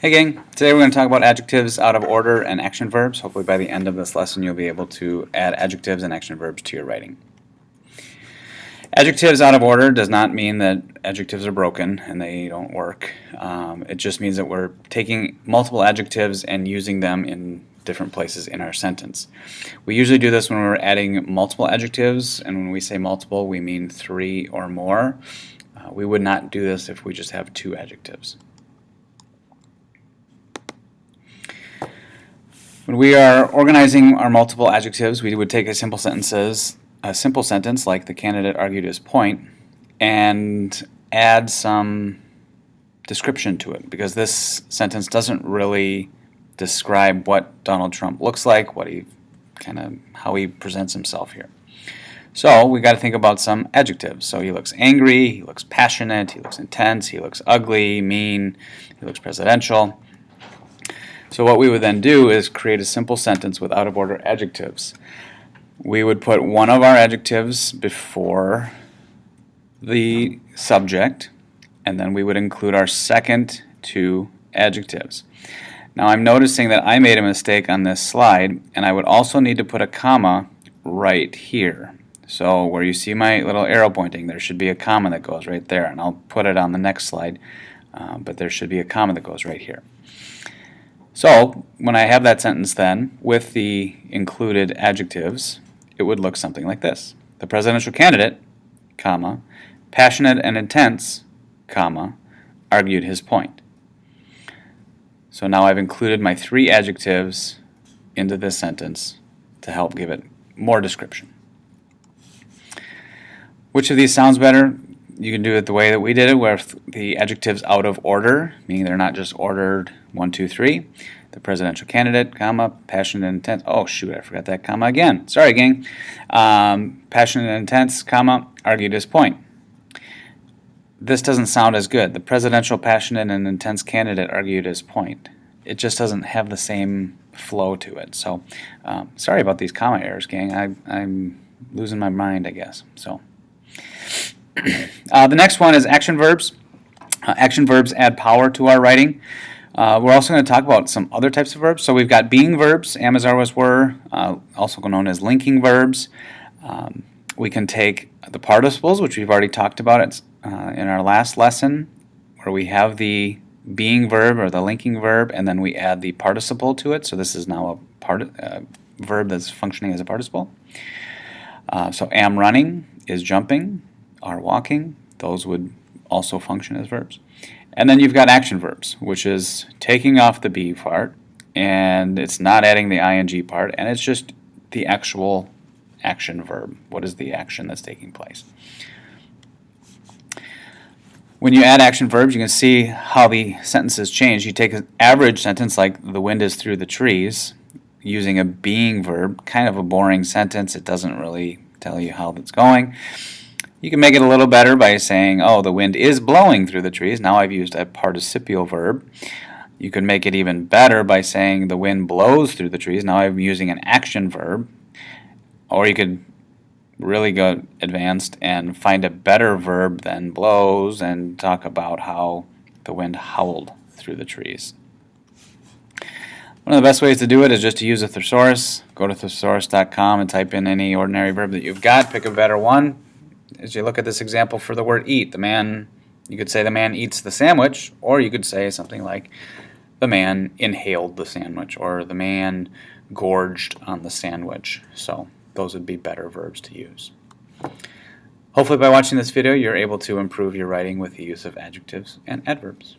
Hey gang, today we're going to talk about adjectives out of order and action verbs. Hopefully by the end of this lesson you'll be able to add adjectives and action verbs to your writing. Adjectives out of order does not mean that adjectives are broken and they don't work. It just means that we're taking multiple adjectives and using them in different places in our sentence. We usually do this when we're adding multiple adjectives, and when we say multiple we mean 3 or more. We would not do this if we just have 2 adjectives. When we are organizing our multiple adjectives, we would take a simple sentence like the candidate argued his point and add some description to it, because this sentence doesn't really describe what Donald Trump looks like, how he presents himself here. So we got to think about some adjectives. So he looks angry, he looks passionate, he looks intense, he looks ugly, mean, he looks presidential. So what we would then do is create a simple sentence with out-of-order adjectives. We would put one of our adjectives before the subject, and then we would include our second 2 adjectives. Now I'm noticing that I made a mistake on this slide, and I would also need to put a comma right here. So where you see my little arrow pointing, there should be a comma that goes right there, and I'll put it on the next slide, but there should be a comma that goes right here. So when I have that sentence then with the included adjectives, it would look something like this. The presidential candidate, comma, passionate and intense, comma, argued his point. So now I've included my 3 adjectives into this sentence to help give it more description. Which of these sounds better? You can do it the way that we did it, where the adjectives out of order, meaning they're not just ordered 1, 2, 3. The presidential candidate, comma, passionate and intense. Oh shoot, I forgot that comma again. Sorry, gang. Passionate and intense, comma, argued his point. This doesn't sound as good. The presidential passionate and intense candidate argued his point. It just doesn't have the same flow to it. So, sorry about these comma errors, gang. I'm losing my mind, I guess. So. The next one is action verbs. Action verbs add power to our writing. We're also going to talk about some other types of verbs. So we've got being verbs, am, as, are, was, were, also known as linking verbs. We can take the participles, which we've already talked about in our last lesson, where we have the being verb or the linking verb, and then we add the participle to it. So this is now a verb that's functioning as a participle. So am running, is jumping, are walking. Those would also function as verbs. And then you've got action verbs, which is taking off the be part, and it's not adding the ing part, and it's just the actual action verb. What is the action that's taking place? When you add action verbs, you can see how the sentences change. You take an average sentence like the wind is through the trees, using a being verb, kind of a boring sentence. It doesn't really tell you how that's going. You can make it a little better by saying, oh, the wind is blowing through the trees. Now I've used a participial verb. You can make it even better by saying the wind blows through the trees. Now I'm using an action verb. Or you could really go advanced and find a better verb than blows and talk about how the wind howled through the trees. One of the best ways to do it is just to use a thesaurus. Go to thesaurus.com and type in any ordinary verb that you've got. Pick a better one. As you look at this example for the word eat, you could say the man eats the sandwich, or you could say something like the man inhaled the sandwich, or the man gorged on the sandwich. So those would be better verbs to use. Hopefully by watching this video you're able to improve your writing with the use of adjectives and adverbs.